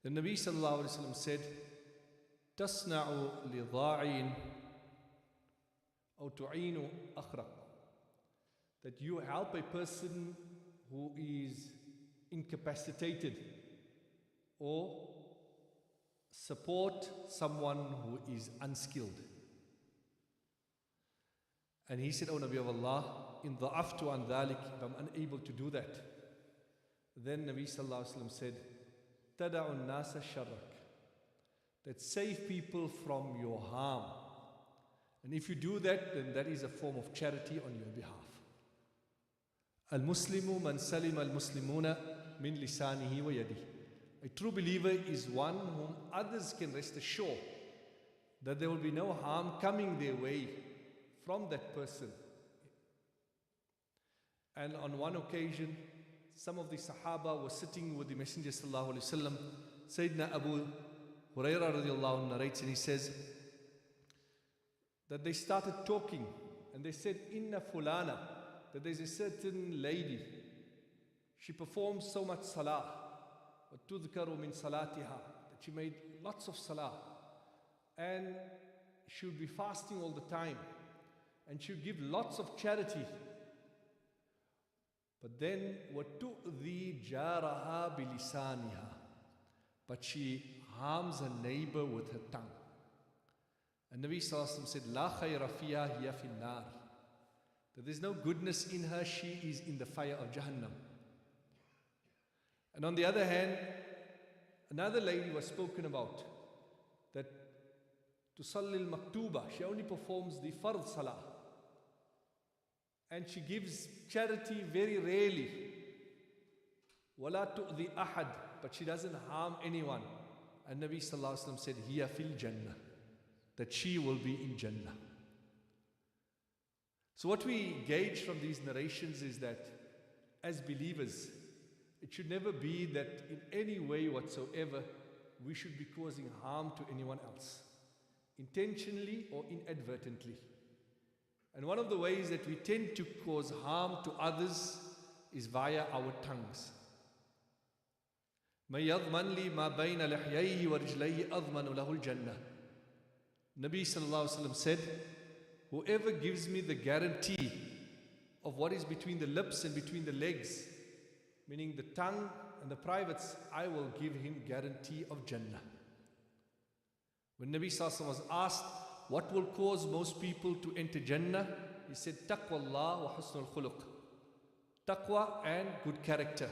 The Nabi sallallahu alaihi wasallam said, "Tasna'u li dha'in aw tu'inu akhraq." That you help a person who is incapacitated or support someone who is unskilled. And he said, "O Nabi of Allah, in dha'aftu an dhalik, if I'm unable to do that." Then Nabi sallallahu alaihi wasallam said, "Tada'u an-nasa sharrak." That save people from your harm. And if you do that, then that is a form of charity on your behalf. Al-Muslimu man salima al-Muslimuna min lisanihi wa yadihi. A true believer is one whom others can rest assured that there will be no harm coming their way from that person. And on one occasion, some of the Sahaba were sitting with the Messenger sallallahu alaihi wasallam. Sayyidina Abu Hurairah radiallahu anhu narrates, and he says that they started talking, and they said, "Inna fulana," that there's a certain lady, she performs so much salah, وَتُذْكَرُ مِنْ صَلَاتِهَا, that she made lots of salah, and she would be fasting all the time, and she would give lots of charity. But then, وَتُؤْذِي جَارَهَا بِلِسَانِهَا, but she harms her neighbor with her tongue. And Nabi sallallahu alaihi wasallam said, "La khayra fiha hiya fi an-nar," that there's no goodness in her, she is in the fire of Jahannam. And on the other hand, another lady was spoken about, that tusalli al-maktuba, she only performs the fard salah, and she gives charity very rarely. Wala tu'dhi ahad, but she doesn't harm anyone. And Nabi sallallahu alaihi wasallam said, "Hiya fil jannah," that she will be in Jannah. So what we gauge from these narrations is that as believers, it should never be that in any way whatsoever we should be causing harm to anyone else, intentionally or inadvertently. And one of the ways that we tend to cause harm to others is via our tongues. مَن يَضْمَنْ لِي مَا بَيْنَ لِحْيَيْهِ وَرِجْلَيْهِ أَضْمَنُ لَهُ الْجَنَّةِ. Nabi sallallahu alaihi wasallam said, "Whoever gives me the guarantee of what is between the lips and between the legs, meaning the tongue and the privates, I will give him guarantee of Jannah." When Nabi sallallahu alaihi wasallam was asked what will cause most people to enter Jannah, he said, "Taqwallah wa husnul khuluq." Taqwa and good character.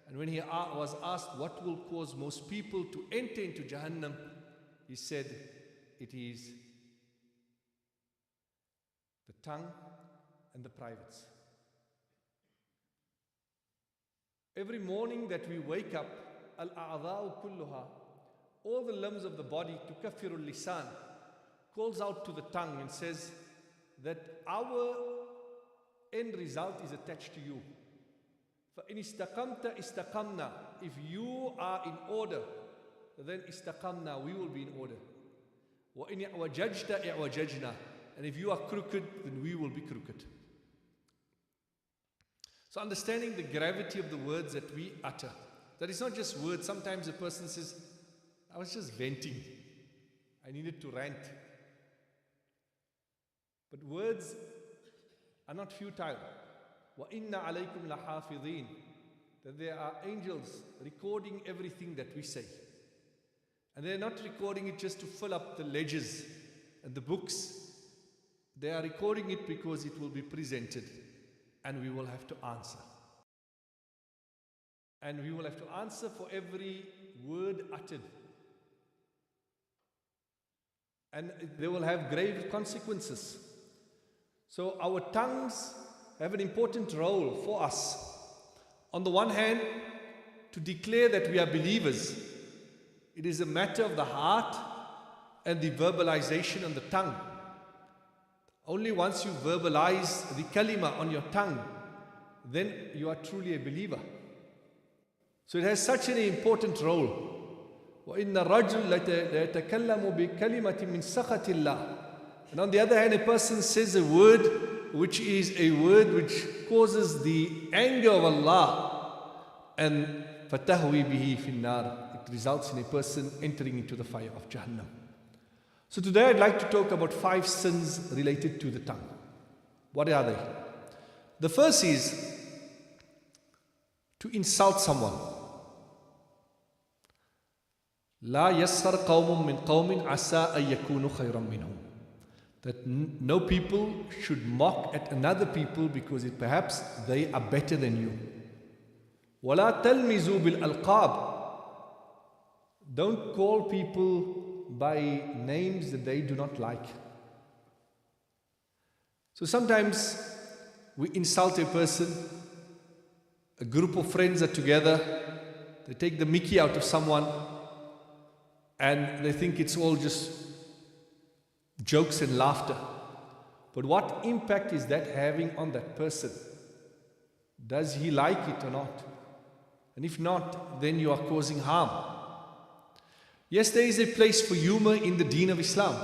And when he was asked what will cause most people to enter into Jahannam, he said, it is the tongue and the privates. Every morning that we wake up, al-a'dha'u kulluha, all the limbs of the body, tukaffiru lisan, calls out to the tongue and says that our end result is attached to you. فَإِنِ اسْتَقَمْتَ اسْتَقَمْنَا, if you are in order, then istaqamna, we will be in order. وَإِنِ اعْوَجَجْتَ اعْوَجَجْنَا, and if you are crooked, then we will be crooked. So understanding the gravity of the words that we utter, that it's not just words. Sometimes a person says, "I was just venting, I needed to rant." But words are not futile. وَإِنَّ عَلَيْكُمْ لَحَافِظِينَ, that there are angels recording everything that we say. And they're not recording it just to fill up the ledgers and the books. They are recording it because it will be presented and we will have to answer. And we will have to answer for every word uttered. And they will have grave consequences. So our tongues have an important role for us. On the one hand, to declare that we are believers. It is a matter of the heart and the verbalization on the tongue. Only once you verbalize the kalima on your tongue, then you are truly a believer. So it has such an important role. وَإِنَّ الرَّجُلَ لَيَتَكَلَّمُ بِكَلِمَةٍ مِّن سَخَطِ اللَّهِ. And on the other hand, a person says a word which is a word which causes the anger of Allah, and فَتَهْوِي بِهِ فِي النَّارِ, it results in a person entering into the fire of Jahannam. So today I'd like to talk about 5 sins related to the tongue. What are they? The first is to insult someone. لا يسخر قوم من قوم عسى أن يكونوا خيرا منهم. That no people should mock at another people because perhaps they are better than you. ولا تلمزوا بالألقاب. Don't call people by names that they do not like. So sometimes we insult a person, a group of friends are together, they take the mickey out of someone and they think it's all just jokes and laughter. But what impact is that having on that person? Does he like it or not? And if not, then you are causing harm. Yes, there is a place for humor in the deen of Islam.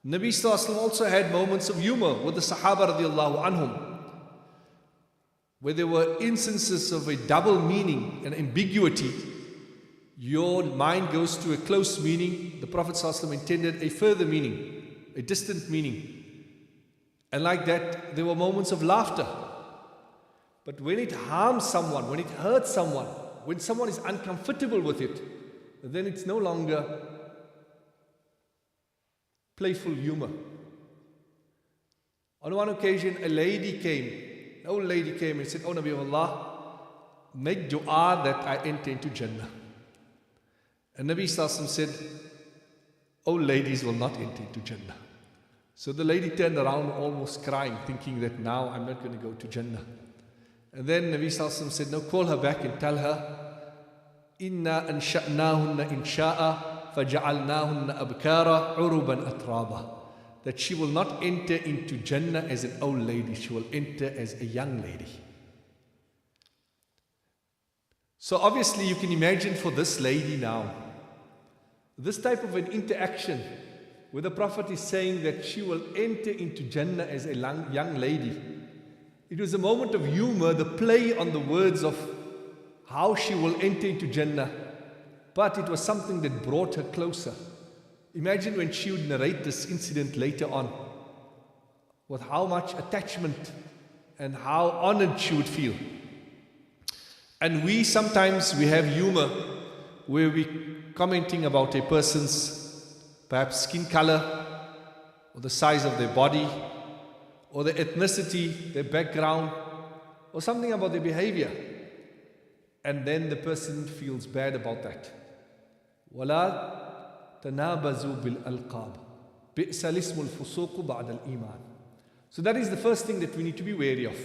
Nabi Sallallahu Alaihi Wasallam also had moments of humor with the Sahaba radiallahu anhum, where there were instances of a double meaning and ambiguity. Your mind goes to a close meaning, the Prophet Sallallahu Alaihi Wasallam intended a further meaning, a distant meaning. And like that, there were moments of laughter. But when it harms someone, when it hurts someone, when someone is uncomfortable with it, then it's no longer playful humor. On one occasion, an old lady came and said, "Oh Nabi of Allah, make dua that I enter into Jannah." And Nabi Sallallahu Alaihi Wasallam said, "Old ladies will not enter into Jannah." So the lady turned around almost crying, thinking that now I'm not going to go to Jannah. And then Nabi Sallallahu Alaihi Wasallam said, "No, call her back and tell her, Inna ansha'nahunna insha'a faja'alnahunna abkara uruban atraba." That she will not enter into Jannah as an old lady, she will enter as a young lady. So obviously you can imagine for this lady now, this type of an interaction where the Prophet is saying that she will enter into Jannah as a young lady. It was a moment of humor, the play on the words of how she will enter into Jannah. But it was something that brought her closer. Imagine when she would narrate this incident later on, with how much attachment and how honored she would feel. And we sometimes have humor where we commenting about a person's perhaps skin color, or the size of their body, or their ethnicity, their background, or something about their behavior. And then the person feels bad about that. وَلَا تَنَابَزُوا بِالْأَلْقَابِ بِئْسَ الْإِسْمُ الْفُسُوقُ بَعْدَ الْإِيمَانِ. So that is the first thing that we need to be wary of.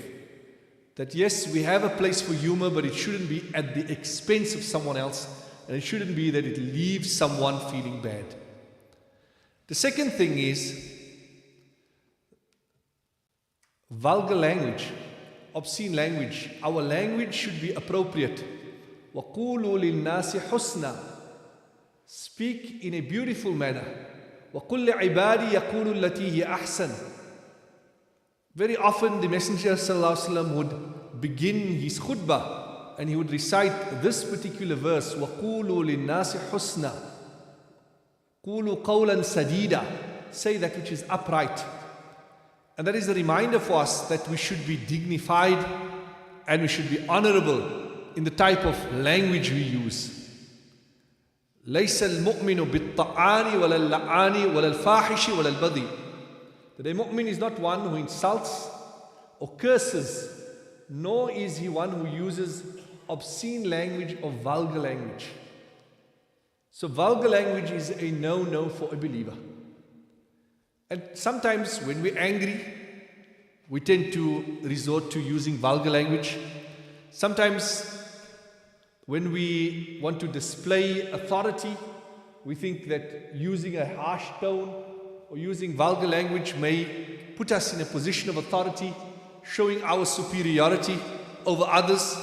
That yes, we have a place for humor, but it shouldn't be at the expense of someone else, and it shouldn't be that it leaves someone feeling bad. The second thing is vulgar language, obscene language. Our language should be appropriate. وَقُولُوا لِلنَّاسِ حُسْنًا. Speak in a beautiful manner. وَقُلْ لِعِبَادِي يَقُولُوا الَّتِي هِيَ أَحْسَنُ. Very often the Messenger ﷺ would begin his khutbah and he would recite this particular verse, وَقُولُوا لِلنَّاسِ حُسْنًا. قُولُوا قَوْلًا سَدِيدًا. Say that which is upright. And that is a reminder for us that we should be dignified and we should be honorable in the type of language we use. لَيْسَ الْمُؤْمِنُ بِالطَّعَانِ وَلَا اللَّعَانِ وَلَا الْفَاحِشِ وَلَا الْبَذِي. That a mu'min is not one who insults or curses, nor is he one who uses obscene language or vulgar language. So vulgar language is a no-no for a believer. And sometimes when we're angry, we tend to resort to using vulgar language. Sometimes when we want to display authority, we think that using a harsh tone or using vulgar language may put us in a position of authority, showing our superiority over others.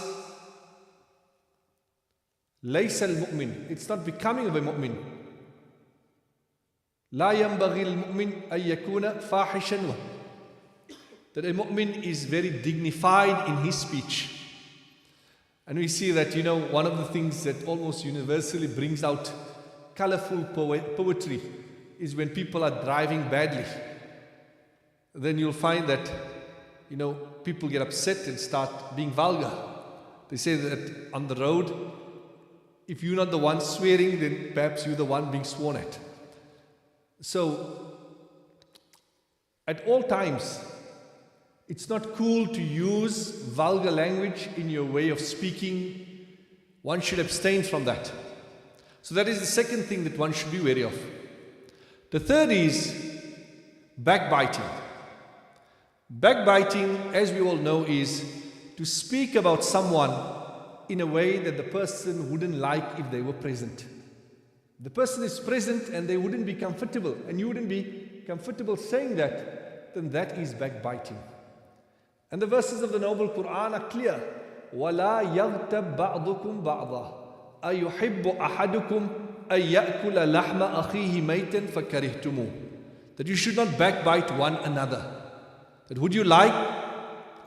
لَيْسَ الْمُؤْمِنِ. It's not becoming of a mu'min. لا ينبغي المؤمن أن يكون فاحشا. That a mu'min is very dignified in his speech. And we see that, one of the things that almost universally brings out colorful poetry is when people are driving badly. Then you'll find that, people get upset and start being vulgar. They say that on the road, if you're not the one swearing, then perhaps you're the one being sworn at. So, at all times, it's not cool to use vulgar language in your way of speaking. One should abstain from that. So that is the second thing that one should be wary of. The third is backbiting. Backbiting, as we all know, is to speak about someone in a way that the person wouldn't like if they were present. The person is present and they wouldn't be comfortable, and you wouldn't be comfortable saying that, then that is backbiting. And the verses of the Noble Quran are clear. وَلَا يَغْتَبْ بَعْضُكُمْ بَعْضًا أَيُحِبُّ أَحَدُكُمْ أَن يَأْكُلَ لَحْمَ أَخِيهِ مَيْتًا فَكَرِهْتُمُوهُ. That you should not backbite one another. That would you like,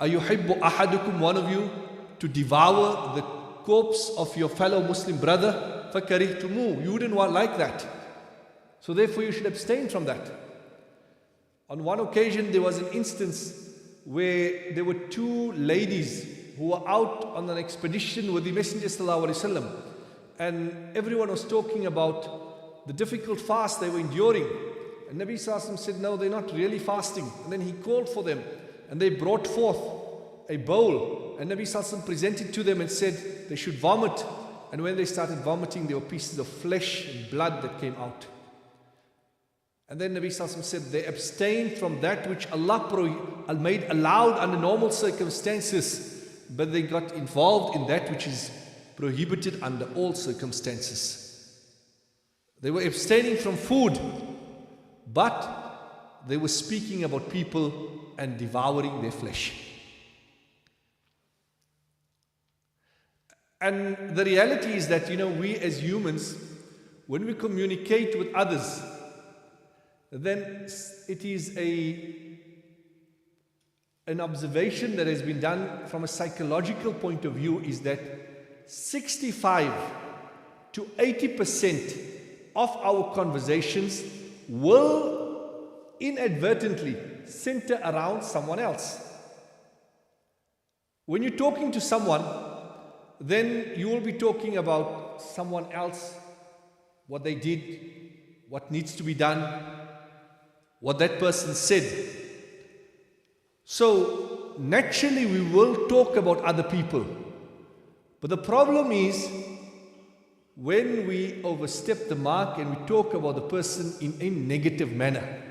أَيُحِبُّ أَحَدُكُمْ, one of you, to devour the corpse of your fellow Muslim brother? فَكَرِهْتُمُوهُ. You wouldn't like that. So therefore you should abstain from that. On one occasion there was an instance where there were two ladies who were out on an expedition with the Messenger ﷺ, and everyone was talking about the difficult fast they were enduring. And Nabi ﷺ said, no, they're not really fasting. And then he called for them, and they brought forth a bowl, and Nabi ﷺ presented to them and said they should vomit. And when they started vomiting, there were pieces of flesh and blood that came out. And then Nabi ﷺ said they abstained from that which Allah made allowed under normal circumstances, but they got involved in that which is prohibited under all circumstances. They were abstaining from food, but they were speaking about people and devouring their flesh. And the reality is that, we as humans, when we communicate with others, then it is an observation that has been done from a psychological point of view, is that 65 to 80% of our conversations will inadvertently center around someone else. When you're talking to someone, then you will be talking about someone else, what they did, what needs to be done, what that person said. So naturally we will talk about other people. But the problem is when we overstep the mark and we talk about the person in a negative manner.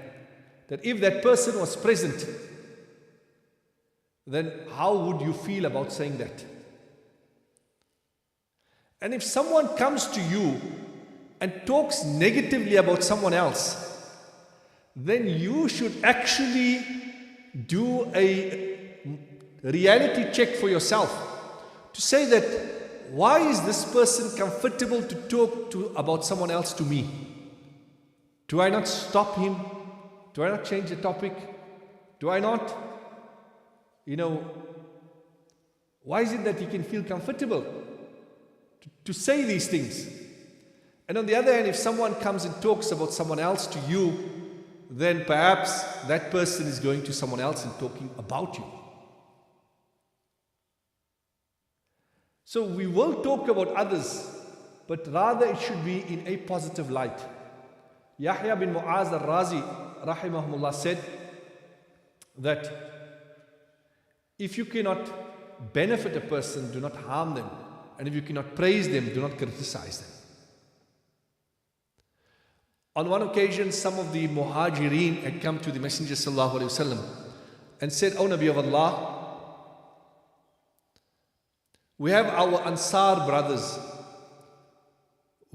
That if that person was present, then how would you feel about saying that? And if someone comes to you and talks negatively about someone else, then you should actually do a reality check for yourself to say that, why is this person comfortable to talk about someone else to me? Do I not stop him? Do I not change the topic? Do I not, why is it that he can feel comfortable to say these things? And on the other hand, if someone comes and talks about someone else to you, then perhaps that person is going to someone else and talking about you. So we will talk about others, but rather it should be in a positive light. Yahya bin Mu'az al-Razi, rahimahullah, said that if you cannot benefit a person, do not harm them. And if you cannot praise them, do not criticize them. On one occasion, some of the Muhajirin had come to the Messenger ﷺ and said, O Nabi of Allah, we have our Ansar brothers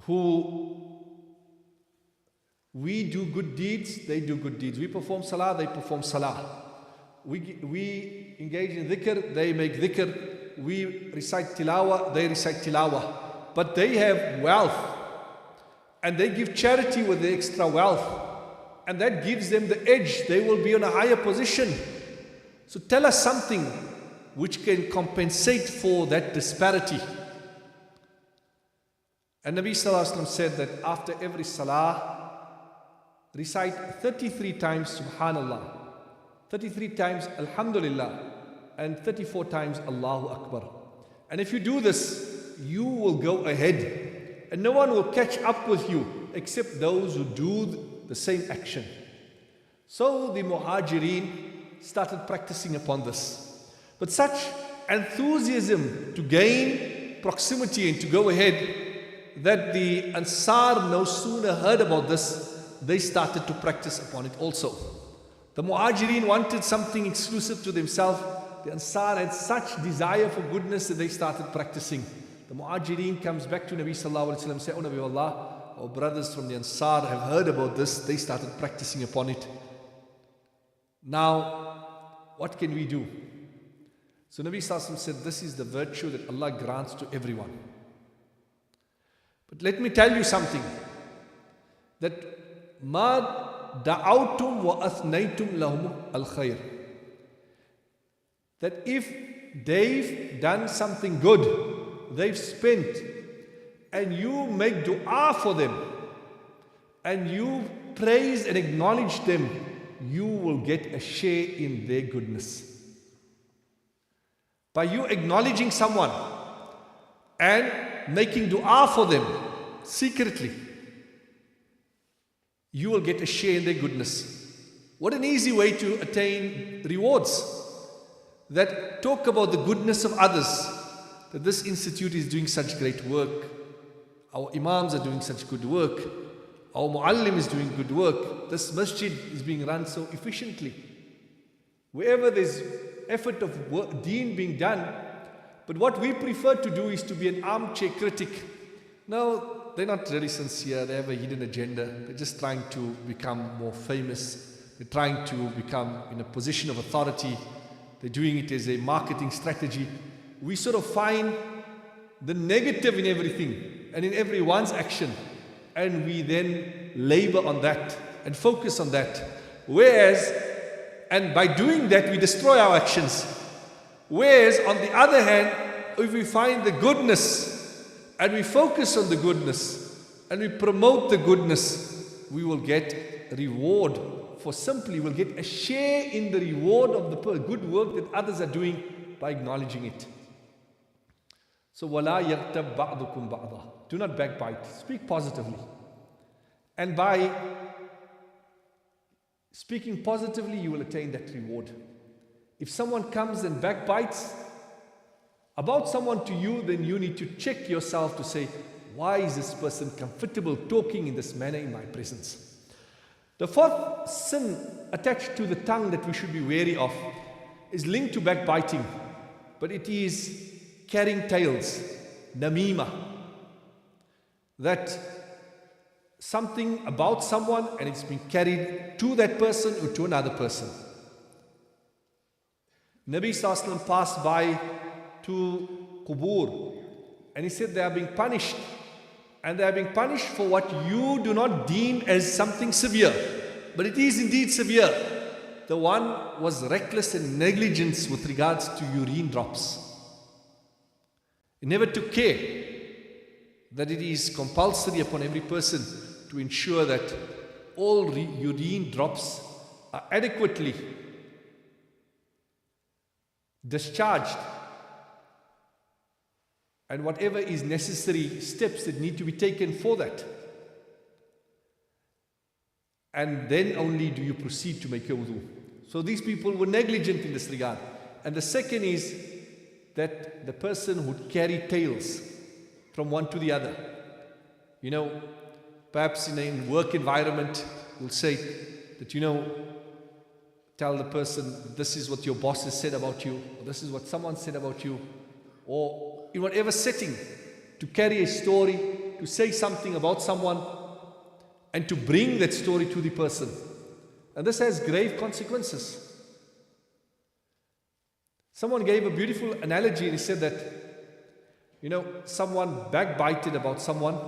who we do good deeds, they do good deeds. We perform salah, they perform salah. We engage in dhikr, they make dhikr. We recite tilawah, they recite tilawah. But they have wealth, and they give charity with the extra wealth, and that gives them the edge. They will be on a higher position. So tell us something which can compensate for that disparity. And Nabi Sallallahu Alaihi Wasallam said that after every salah, recite 33 times Subhanallah, 33 times Alhamdulillah, and 34 times Allahu Akbar. And if you do this, you will go ahead, and no one will catch up with you except those who do the same action. So the Muhajirin started practicing upon this. But such enthusiasm to gain proximity and to go ahead, that the Ansar no sooner heard about this, they started to practice upon it also. The Muhajirin wanted something exclusive to themselves. The Ansar had such desire for goodness that they started practicing. The Muhajirin comes back to Nabi Sallallahu Alaihi Wasallam and say, "Oh Nabi Allah, our brothers from the Ansar have heard about this. They started practicing upon it. Now, what can we do?" So Nabi Sallallahu Alaihi Wasallam said, "This is the virtue that Allah grants to everyone. But let me tell you something, that ma da'awtum wa athnaytum lahum al-khair. That if they've done something good, they've spent, and you make dua for them, and you praise and acknowledge them, you will get a share in their goodness. By you acknowledging someone and making dua for them secretly, you will get a share in their goodness." What an easy way to attain rewards, that talk about the goodness of others, that this institute is doing such great work, our imams are doing such good work, our muallim is doing good work, this masjid is being run so efficiently. Wherever there's effort of work, deen being done, but what we prefer to do is to be an armchair critic. No, they're not really sincere, they have a hidden agenda, they're just trying to become more famous, they're trying to become in a position of authority, they're doing it as a marketing strategy. We sort of find the negative in everything and in everyone's action, and we then labor on that and focus on that. And by doing that, we destroy our actions. Whereas, on the other hand, if we find the goodness and we focus on the goodness and we promote the goodness, we will get reward for simply, we'll get a share in the reward of the good work that others are doing by acknowledging it. So, وَلَا يَغْتَبْ بَعْضُكُمْ بَعْضًا. Do not backbite. Speak positively. And by speaking positively, you will attain that reward. If someone comes and backbites about someone to you, then you need to check yourself to say, why is this person comfortable talking in this manner in my presence? The fourth sin attached to the tongue that we should be wary of is linked to backbiting, but it is carrying tales, namima. That something about someone and it's been carried to that person or to another person. Nabi Sallallahu Alaihi Wasallam passed by to Qubur and he said they are being punished, and they are being punished for what you do not deem as something severe, but it is indeed severe. The one was reckless and negligence with regards to urine drops. He never took care that it is compulsory upon every person to ensure that all urine drops are adequately discharged, and whatever is necessary steps that need to be taken for that. And then only do you proceed to make your wudu. So these people were negligent in this regard. And the second is that the person would carry tales from one to the other. You know, perhaps in a work environment, we'll say that, tell the person, this is what your boss has said about you, or this is what someone said about you, or in whatever setting, to carry a story, to say something about someone, and to bring that story to the person. And this has grave consequences. Someone gave a beautiful analogy and he said that, someone backbited about someone,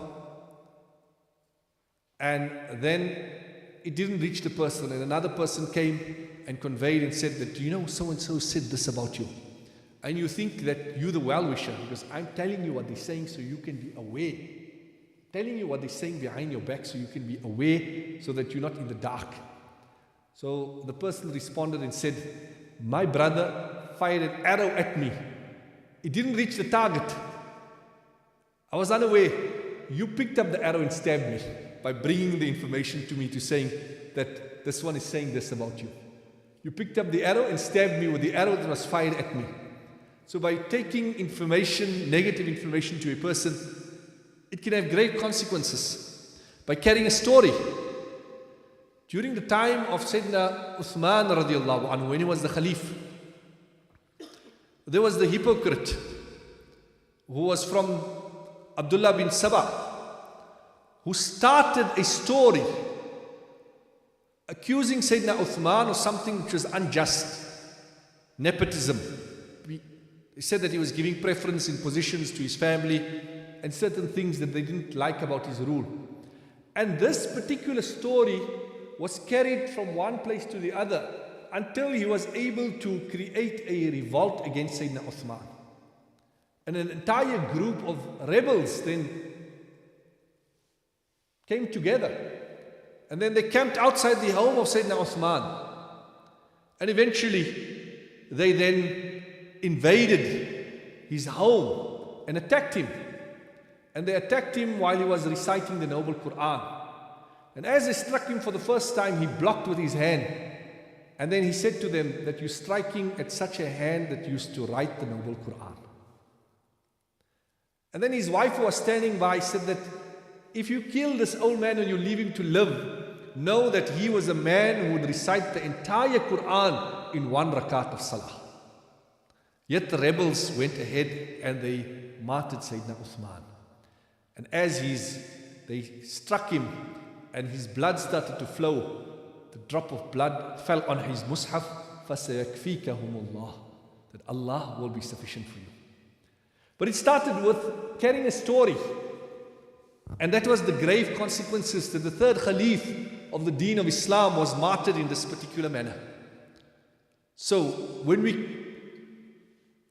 and then it didn't reach the person, and another person came and conveyed and said that, so-and-so said this about you. and you think that you're the well-wisher, because I'm telling you what they're saying so you can be aware. Telling you what they're saying behind your back so you can be aware, so that you're not in the dark. So the person responded and said, my brother fired an arrow at me. It didn't reach the target. I was unaware. You picked up the arrow and stabbed me by bringing the information to me, to saying that this one is saying this about you. You picked up the arrow and stabbed me with the arrow that was fired at me. So by taking information, negative information to a person, it can have great consequences. By carrying a story. During the time of Sayyidina Uthman radiallahu anhu, when he was the Khalif, there was the hypocrite who was from Abdullah bin Sabah, who started a story accusing Sayyidina Uthman of something which was unjust, nepotism. He said that he was giving preference in positions to his family and certain things that they didn't like about his rule. And this particular story was carried from one place to the other until he was able to create a revolt against Sayyidina Uthman. And an entire group of rebels then came together. And then they camped outside the home of Sayyidina Uthman. And eventually, they then invaded his home and attacked him. And they attacked him while he was reciting the Noble Quran. And as they struck him for the first time, he blocked with his hand. And then he said to them that you're striking at such a hand that used to write the Noble Quran. And then his wife, who was standing by, said that if you kill this old man and you leave him to live, know that he was a man who would recite the entire Quran in one rakat of salah. Yet the rebels went ahead and they martyred Sayyidina Uthman. And as they struck him and his blood started to flow, the drop of blood fell on his mushaf, فَسَيَكْفِيكَهُمُ اللَّهُ, that Allah will be sufficient for you. But it started with carrying a story. And that was the grave consequences, that the third Khalif of the Deen of Islam was martyred in this particular manner. So when we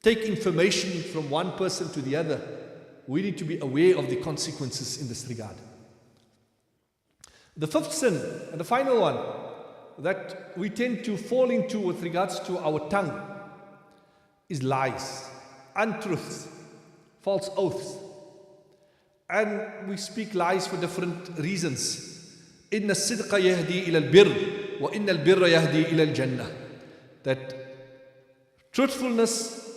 take information from one person to the other, we need to be aware of the consequences in this regard. The fifth sin, and the final one, that we tend to fall into with regards to our tongue, is lies, untruths, false oaths. And we speak lies for different reasons. إِنَّ الصِّدْقَ يَهْدِي إِلَى الْبِرِّ وَإِنَّ الْبِرَّ يَهْدِي إِلَى الْجَنَّةِ. That truthfulness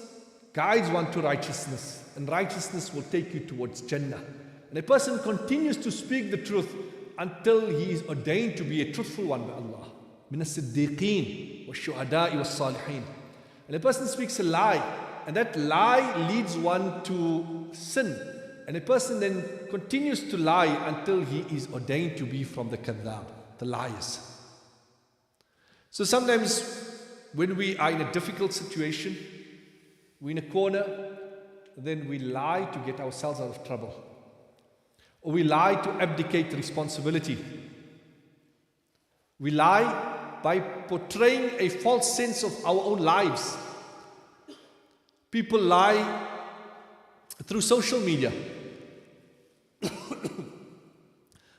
guides one to righteousness, and righteousness will take you towards Jannah. And a person continues to speak the truth until he is ordained to be a truthful one by Allah. مِنَ الصِّدِّيقِينَ وَالشُّهَدَاءِ وَالصَّالِحِينَ. And a person speaks a lie, and that lie leads one to sin. And a person then continues to lie until he is ordained to be from the kadhab, the liars. So sometimes when we are in a difficult situation, we're in a corner, then we lie to get ourselves out of trouble. Or we lie to abdicate responsibility. We lie by portraying a false sense of our own lives. People lie through social media.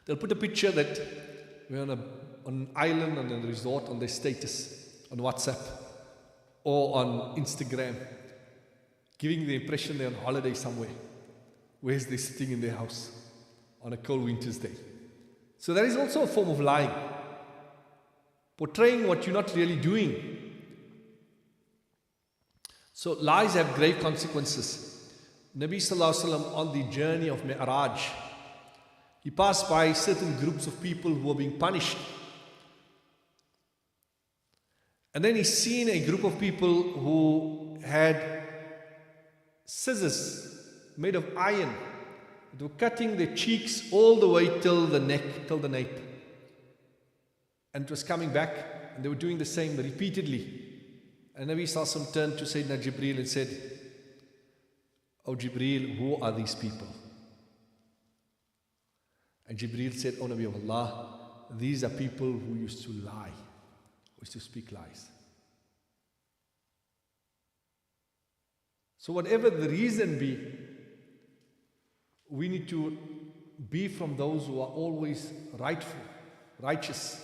They'll put a picture that we're on an island, on a resort, on their status, on WhatsApp or on Instagram, giving the impression they're on holiday somewhere, whereas they're sitting in their house on a cold winter's day. So that is also a form of lying, portraying what you're not really doing. So lies have grave consequences. Nabi Sallallahu Alaihi Wasallam, on the journey of Mi'raj, he passed by certain groups of people who were being punished. And then he seen a group of people who had scissors made of iron. They were cutting their cheeks all the way till the neck, till the nape. And it was coming back, and they were doing the same repeatedly. And Nabi Sallallahu Alaihi Wasallam turned to Sayyidina Jibreel and said, "Oh Jibreel, who are these people?" And Jibreel said, "Oh Nabi of Allah, these are people who used to lie, who used to speak lies." So whatever the reason be, we need to be from those who are always rightful, righteous.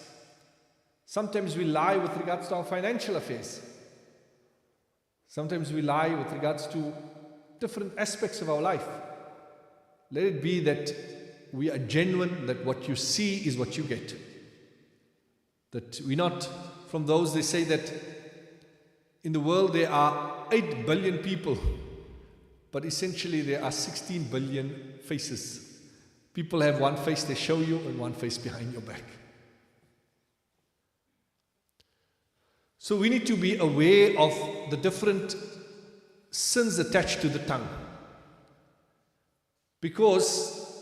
Sometimes we lie with regards to our financial affairs. Sometimes we lie with regards to different aspects of our life. Let it be that we are genuine, that what you see is what you get. That we're not from those, they say that in the world there are 8 billion people, but essentially there are 16 billion faces. People have one face they show you and one face behind your back. So we need to be aware of the different sins attached to the tongue. Because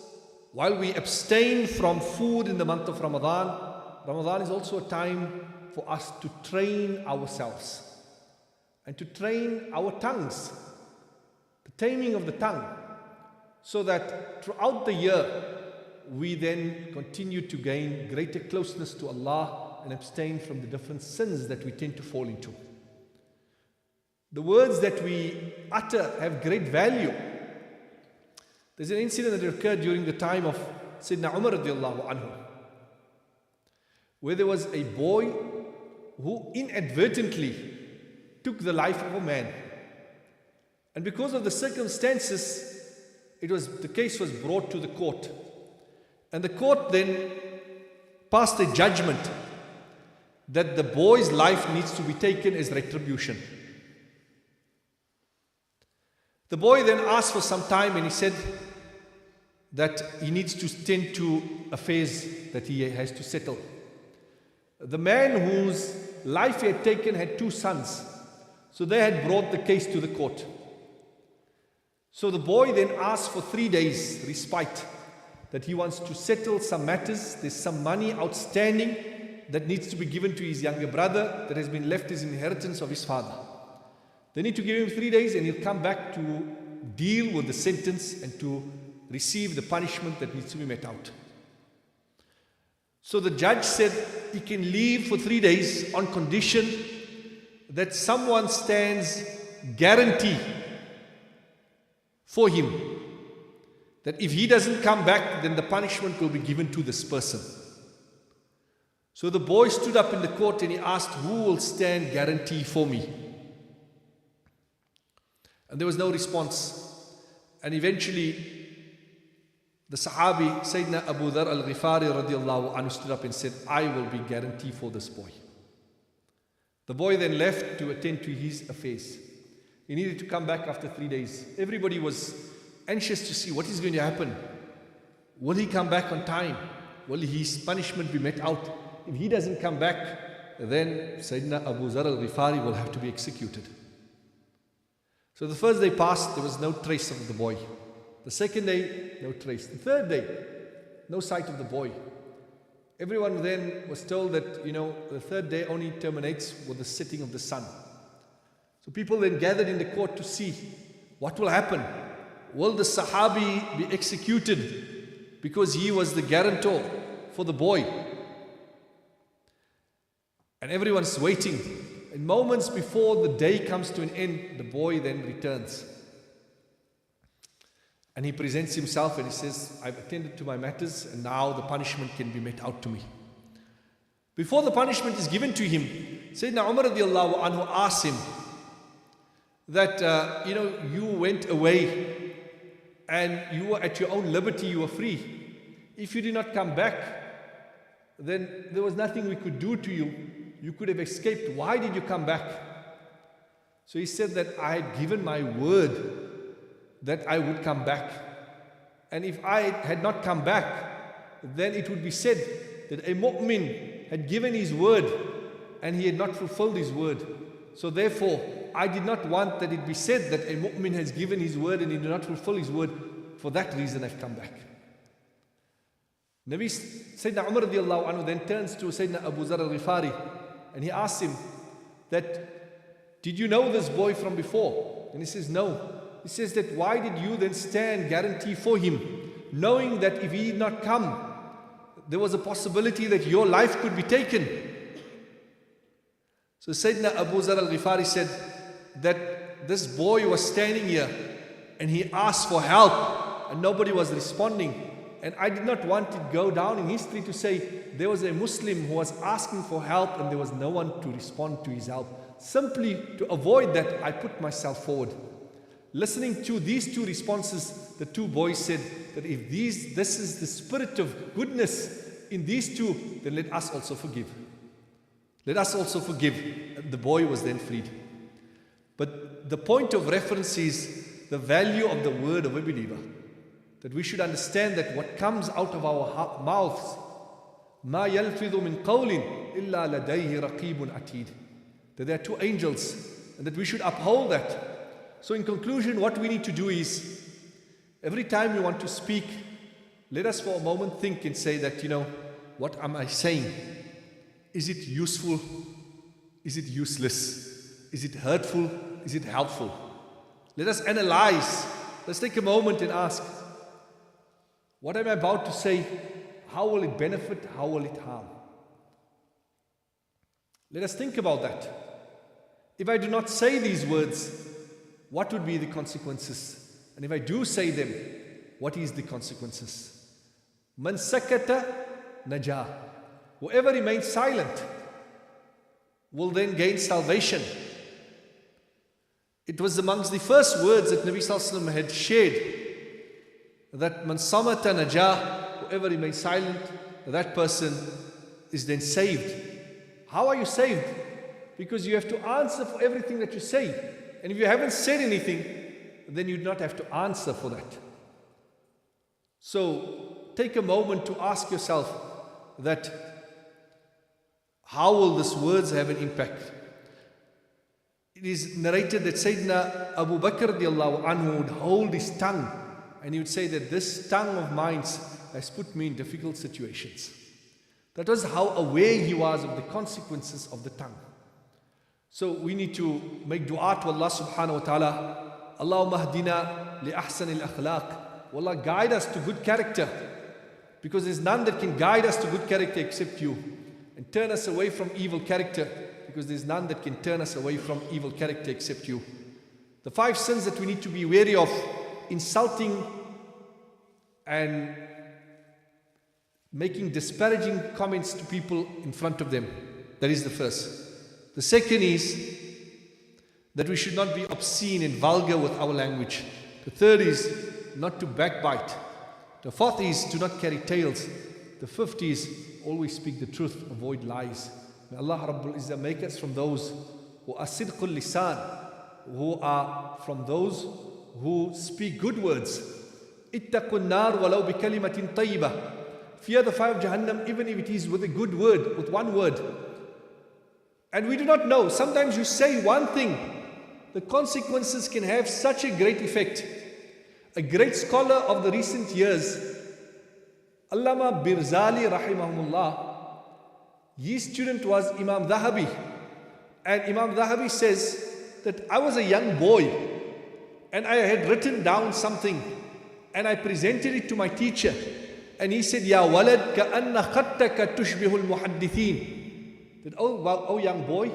while we abstain from food in the month of Ramadan, Ramadan is also a time for us to train ourselves and to train our tongues, the taming of the tongue, so that throughout the year we then continue to gain greater closeness to Allah and abstain from the different sins that we tend to fall into. The words that we utter have great value. There's an incident that occurred during the time of Sayyidina Umar radiallahu anhu, where there was a boy who inadvertently took the life of a man. And because of the circumstances, the case was brought to the court. And the court then passed a judgment that the boy's life needs to be taken as retribution. The boy then asked for some time, and he said that he needs to tend to affairs that he has to settle. The man whose life he had taken had 2 sons. So they had brought the case to the court. So the boy then asked for 3 days respite, that he wants to settle some matters. There's some money outstanding that needs to be given to his younger brother that has been left as inheritance of his father. They need to give him 3 days and he'll come back to deal with the sentence and to receive the punishment that needs to be met out. So the judge said he can leave for 3 days on condition that someone stands guarantee for him, that if he doesn't come back, then the punishment will be given to this person. So the boy stood up in the court and he asked, who will stand guarantee for me? And there was no response. And eventually the Sahabi, Sayyidina Abu Dhar al-Ghifari radiallahu anhu, stood up and said, I will be guarantee for this boy. The boy then left to attend to his affairs. He needed to come back after 3 days. Everybody was anxious to see what is going to happen. Will he come back on time? Will his punishment be met out? If he doesn't come back, then Sayyidina Abu Dhar al-Ghifari will have to be executed. So the first day passed, there was no trace of the boy. The second day, no trace. The third day, no sight of the boy. Everyone then was told that, the third day only terminates with the setting of the sun. So people then gathered in the court to see what will happen. Will the Sahabi be executed because he was the guarantor for the boy? And everyone's waiting. And moments before the day comes to an end, the boy then returns. And he presents himself and he says, I've attended to my matters and now the punishment can be met out to me. Before the punishment is given to him, Sayyidina Umar radiallahu anhu asked him that, you went away and you were at your own liberty, you were free. If you did not come back, then there was nothing we could do to you. You could have escaped. Why did you come back? So he said that I had given my word that I would come back. And if I had not come back, then it would be said that a mu'min had given his word and he had not fulfilled his word. So therefore, I did not want that it be said that a mu'min has given his word and he did not fulfill his word. For that reason, I've come back. Nabi Sayyidina Umar radiallahu anhu then turns to Sayyidina Abu Dhar al-Ghifari and he asks him that, did you know this boy from before? And he says, no. He says that, why did you then stand guarantee for him, knowing that if he did not come, there was a possibility that your life could be taken? So Sayyidina Abu Dhar al-Ghifari said that this boy was standing here and he asked for help and nobody was responding. And I did not want to go down in history to say there was a Muslim who was asking for help and there was no one to respond to his help. Simply to avoid that, I put myself forward. Listening to these two responses, the two boys said that if this is the spirit of goodness in these two, then let us also forgive. Let us also forgive. The boy was then freed. But the point of reference is the value of the word of a believer. That we should understand that what comes out of our mouths, مَا يَلْفِظُ مِنْ قَوْلٍ إِلَّا لَدَيْهِ رَقِيبٌ عَتِيدٌ, that there are two angels and that we should uphold that. So in conclusion, what we need to do is, every time we want to speak, let us for a moment think and say that, what am I saying? Is it useful? Is it useless? Is it hurtful? Is it helpful? Let us analyze. Let's take a moment and ask, what am I about to say? How will it benefit? How will it harm? Let us think about that. If I do not say these words, what would be the consequences? And if I do say them, what is the consequences? Man sakata najah. Whoever remains silent will then gain salvation. It was amongst the first words that Nabi Sallallahu Alaihi Wasallam had shared, that man samata najah, whoever remains silent, that person is then saved. How are you saved? Because you have to answer for everything that you say. And if you haven't said anything, then you do not have to answer for that. So take a moment to ask yourself that, how will these words have an impact? It is narrated that Sayyidina Abu Bakr radiallahu anhu would hold his tongue and he would say that this tongue of mine has put me in difficult situations. That was how aware he was of the consequences of the tongue. So we need to make dua to Allah subhanahu wa ta'ala. Allahumma hdina li ahsan al-akhlaq. Allah, guide us to good character, because there's none that can guide us to good character except you, and turn us away from evil character, because there's none that can turn us away from evil character except you. The 5 sins that we need to be wary of: insulting and making disparaging comments to people in front of them. That is the first. The second is that we should not be obscene and vulgar with our language. The third is not to backbite. The fourth is to not carry tales. The fifth is always speak the truth, avoid lies. May Allah Rabbul Izzah make us from those who are sidqul lisan, who are from those who speak good words. Ittaqun nar walau bi kalimatin tayyibah. Fear the fire of Jahannam even if it is with a good word, with one word. And we do not know. Sometimes you say one thing, the consequences can have such a great effect. A great scholar of the recent years, Allama Birzali rahimahumullah, his student was Imam Dhahabi. And Imam Dhahabi says that I was a young boy and I had written down something and I presented it to my teacher. And he said, Ya walad ka'anna khattaka tushbihul muhaddithin. That, oh young boy,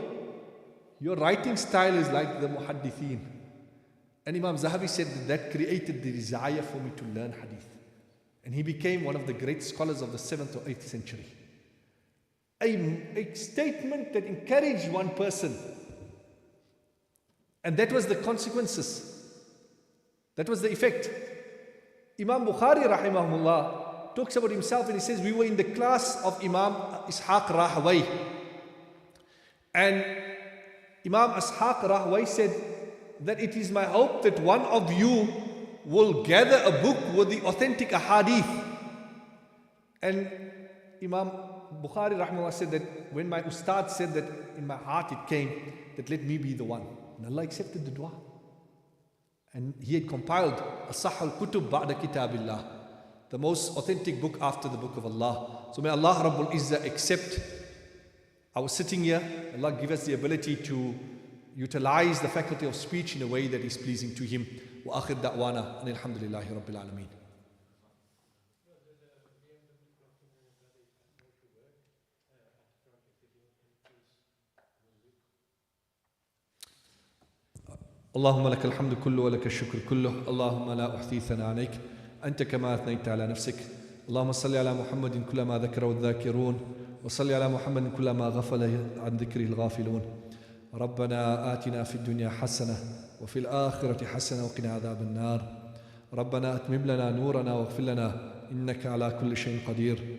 your writing style is like the muhaddithin. And Imam Zahabi said that created the desire for me to learn hadith. And he became one of the great scholars of the 7th or 8th century. A statement that encouraged one person. And that was the consequences. That was the effect. Imam Bukhari rahimahullah talks about himself and he says, we were in the class of Imam Ishaq Rahway. And Imam Ishaq Rahway said that it is my hope that one of you will gather a book with the authentic ahadith. And Imam Bukhari rahimahullah said that when my ustad said that, in my heart it came that let me be the one. And Allah accepted the dua. And he had compiled Asah al-Kutub ba'da kitabillah, the most authentic book after the book of Allah. So may Allah Rabbul Izzah accept our sitting here. Allah give us the ability to utilize the faculty of speech in a way that is pleasing to Him. Wa akhir da'wana and alhamdulillahi rabbil alameen. اللهم لك الحمد كله ولك الشكر كله. اللهم لا أحصي ثناء عليك أنت كما أثنيت على نفسك. اللهم صل على محمد كلما ذكره الذاكرون، وصل على محمد كلما غفل عن ذكره الغافلون. ربنا آتنا في الدنيا حسنة وفي الآخرة حسنة وقنا عذاب النار. ربنا أتمم لنا نورنا واغفر لنا إنك على كل شيء قدير.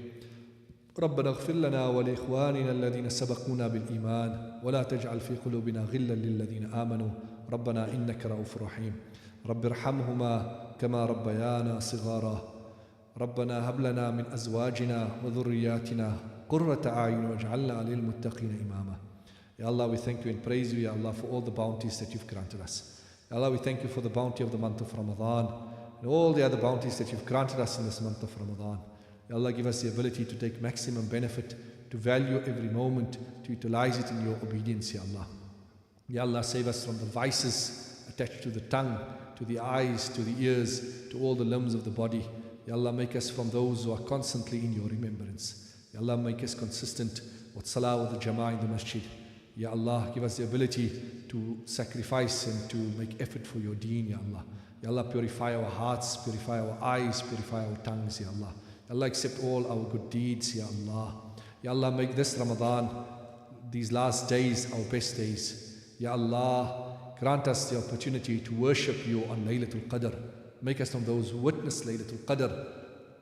ربنا اغفر لنا ولإخواننا الذين سبقونا بالإيمان ولا تجعل في قلوبنا غلا للذين آمنوا ربنا إنك رؤوف رحيم. رب ارحمهما كما ربيانا صغارا. ربنا هب لنا من أزواجنا وذرياتنا قرة أعين واجعلنا للمتقين إماما. Ya Allah, we thank you and praise you, Ya Allah, for all the bounties that you've granted us. Ya Allah, we thank you for the bounty of the month of Ramadan and all the other bounties that you've granted us in this month of Ramadan. Ya Allah, give us the ability to take maximum benefit, to value every moment, to utilize it in your obedience, Ya Allah. Ya Allah, save us from the vices attached to the tongue, to the eyes, to the ears, to all the limbs of the body. Ya Allah, make us from those who are constantly in your remembrance. Ya Allah, make us consistent with salah, with the jama'ah in the masjid. Ya Allah, give us the ability to sacrifice and to make effort for your deen, Ya Allah. Ya Allah, purify our hearts, purify our eyes, purify our tongues, Ya Allah. Ya Allah, accept all our good deeds, Ya Allah. Ya Allah, make this Ramadan, these last days, our best days. Ya Allah, grant us the opportunity to worship you on Laylatul Qadr. Make us from those who witness Laylatul Qadr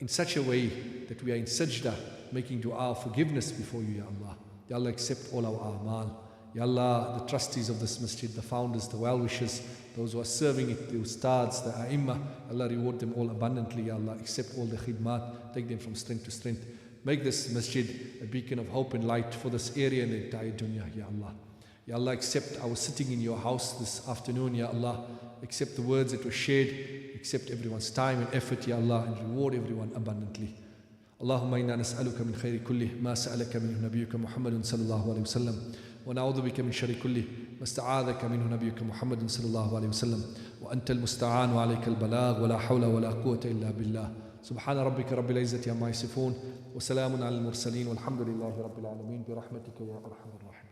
in such a way that we are in sajda, making dua forgiveness before you, Ya Allah. Ya Allah, accept all our a'mal. Ya Allah, the trustees of this masjid, the founders, the well-wishers, those who are serving it, the ustads, the a'imma, Allah, reward them all abundantly. Ya Allah, accept all the khidmat, take them from strength to strength. Make this masjid a beacon of hope and light for this area and the entire dunya, Ya Allah. Ya Allah, accept our sitting in your house this afternoon, Ya Allah. Accept the words that were shared, accept everyone's time and effort, Ya Allah, and reward everyone abundantly. اللهم إنا نسألك من خير كله ما سألك منه نبيك محمد صلى الله عليه وسلم ونعوذ بك من شر كله ما استعاذك منه نبيك محمد صلى الله عليه وسلم وأنت المستعان وعليك البلاغ ولا حول ولا قوة إلا بالله. سبحان ربك رب العزة عما يصفون وسلام على المرسلين والحمد لله رب العالمين برحمتك يا أرحم الراحمين.